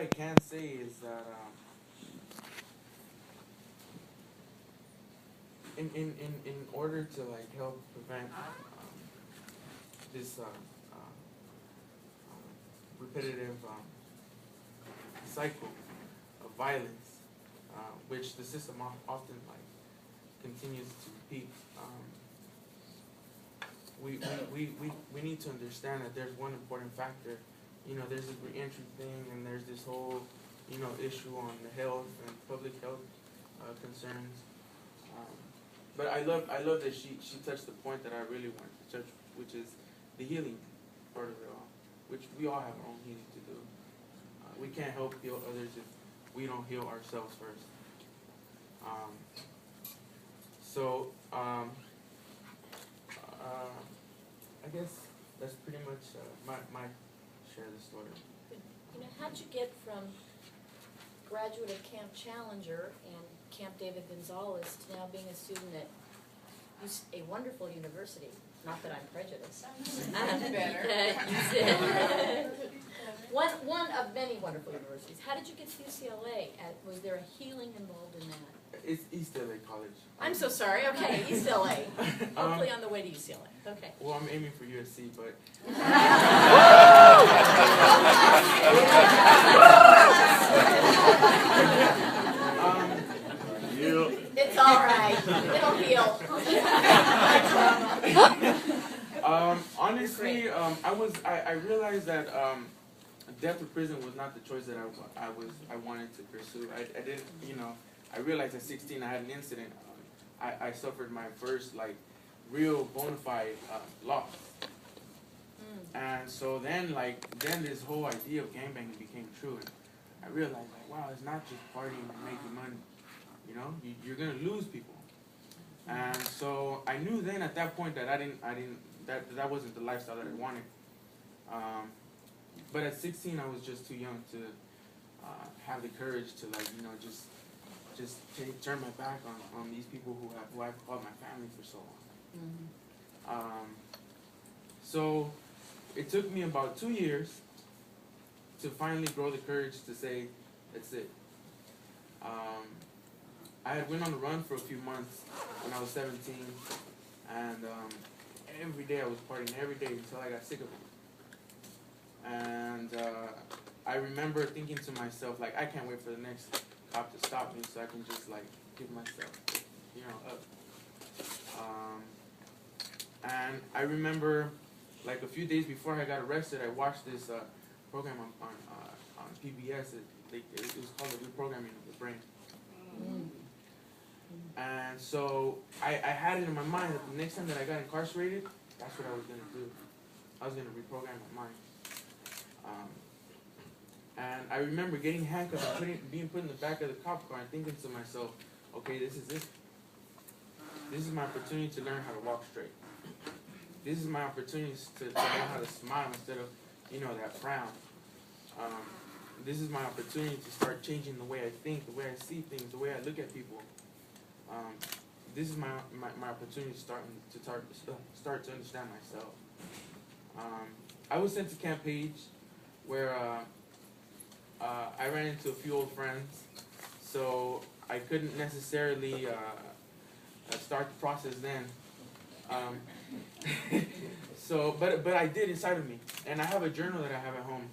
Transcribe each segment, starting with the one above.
I can say is that in order to like help prevent this repetitive cycle of violence, which the system often like continues to repeat. We need to understand that there's one important factor. You know, there's this reentry thing, and there's this whole, you know, issue on the health and public health concerns. But I love that she touched the point that I really want to touch, which is the healing part of it all, which we all have our own healing to do. We can't help heal others if we don't heal ourselves first. I guess that's pretty much my share of the story. You know, how'd you get from graduate of Camp Challenger and Camp David Gonzalez to now being a student at a wonderful university? Not that I'm prejudiced. Better. One of many wonderful universities. How did you get to UCLA? Was there a healing involved in that? It's East LA College. I'm so sorry. Okay, East LA. Hopefully on the way to UCLA. Okay. Well, I'm aiming for USC, but It's all right. It'll heal. Honestly, I realized that death or prison was not the choice that I wanted to pursue. I didn't, you know, I realized at 16 I had an incident. I suffered my first like real bona fide loss. And so then this whole idea of gangbanging became true, and I realized like, wow, it's not just partying and making money. You know, you're gonna lose people. And so I knew then at that point that that wasn't the lifestyle that I wanted. But at 16 I was just too young to have the courage to like, you know, just turn my back on these people who I've called my family for so long. So it took me about 2 years to finally grow the courage to say, that's it. I had went on the run for a few months when I was 17, and every day I was partying, every day until I got sick of it. And I remember thinking to myself, like, I can't wait for the next cop to stop me so I can just like give myself, you know, up. And I remember, like a few days before I got arrested, I watched this program on PBS. It was called The Reprogramming of the Brain. And so I had it in my mind that the next time that I got incarcerated, that's what I was going to do. I was going to reprogram my mind. And I remember getting handcuffed and being put in the back of the cop car and thinking to myself, okay, this is it. This is my opportunity to learn how to walk straight. This is my opportunity to learn how to smile instead of, you know, that frown. This is my opportunity to start changing the way I think, the way I see things, the way I look at people. This is my opportunity to start to understand myself. I was sent to Camp Page, where I ran into a few old friends, so I couldn't necessarily start the process then. But I did inside of me, and I have a journal that I have at home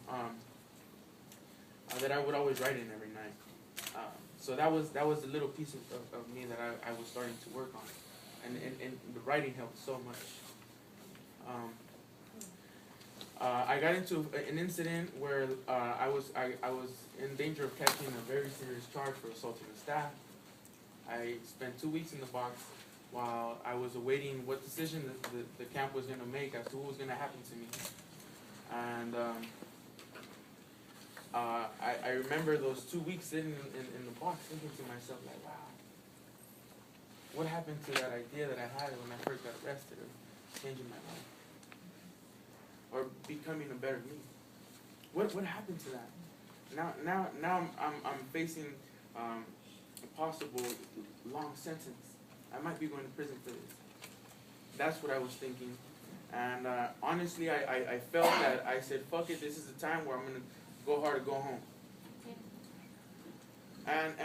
that I would always write in every night. So that was a little piece of me that I was starting to work on, and the writing helped so much. I got into an incident where I was in danger of catching a very serious charge for assaulting the staff. I spent 2 weeks in the box while I was awaiting what decision the camp was going to make as to what was going to happen to me. And I remember those 2 weeks sitting in the box thinking to myself, like, wow, what happened to that idea that I had when I first got arrested of changing my life? Or becoming a better me? What happened to that? Now I'm facing a possible long sentence. I might be going to prison for this. That's what I was thinking. And honestly, I felt that I said, fuck it, this is the time where I'm going to go hard or go home. Yeah. And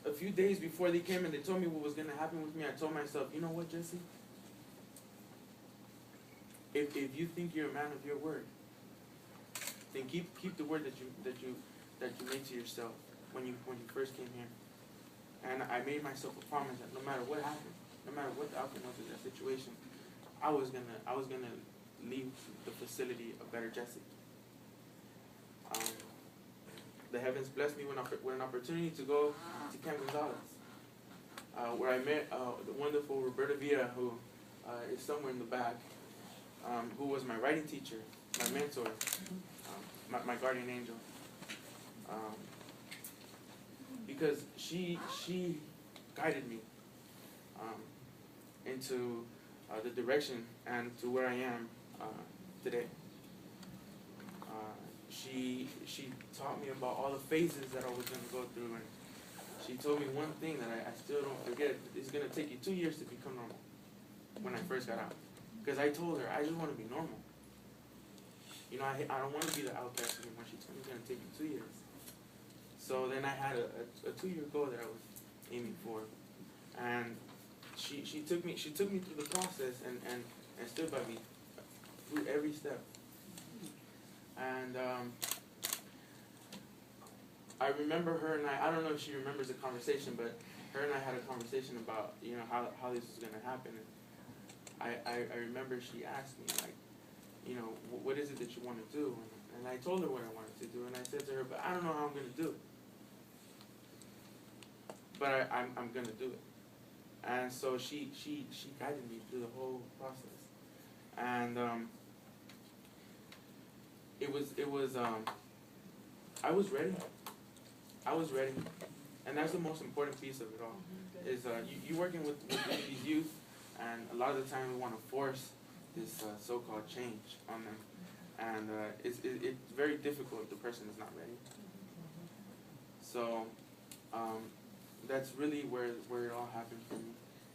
a few days before they came and they told me what was gonna happen with me, I told myself, you know what, Jesse? If you think you're a man of your word, then keep the word that you made to yourself when you first came here. And I made myself a promise that no matter what happened, no matter what the outcome was of that situation, I was gonna leave the facility a better Jesse. The heavens blessed me with an opportunity to go to Camp Gonzalez, where I met the wonderful Roberta Villa, who is somewhere in the back, who was my writing teacher, my mentor, my guardian angel. Because she guided me into the direction and to where I am today. She taught me about all the phases that I was going to go through, and she told me one thing that I still don't forget. It's going to take you 2 years to become normal. When I first got out, because I told her I just want to be normal. You know, I don't want to be the outcast anymore. She told me it's going to take you 2 years. So then I had a 2-year goal that I was aiming for, and she took me through the process and stood by me through every step. And I remember her and I don't know if she remembers the conversation, but her and I had a conversation about, you know, how this was going to happen. And I remember she asked me, like, you know, what is it that you want to do? And I told her what I wanted to do, and I said to her, but I don't know how I'm going to do it. But I'm going to do it. And so she guided me through the whole process. And I was ready. I was ready. And that's the most important piece of it all, is you working with these youth, and a lot of the time we want to force this so-called change on them. And it's very difficult if the person is not ready. So that's really where it all happened for me.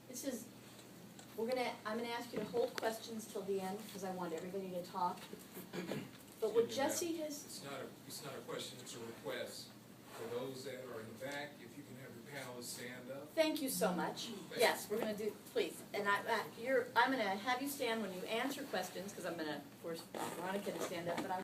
This is, I'm gonna ask you to hold questions till the end, because I want everybody to talk. But what Jesse has, It's not a question, it's a request. For those that are in the back, if you can have your panelists stand up. thank you so much. Yes, we're gonna do, please, and I'm gonna have you stand when you answer questions, because I'm gonna force Veronica to stand up, but I'm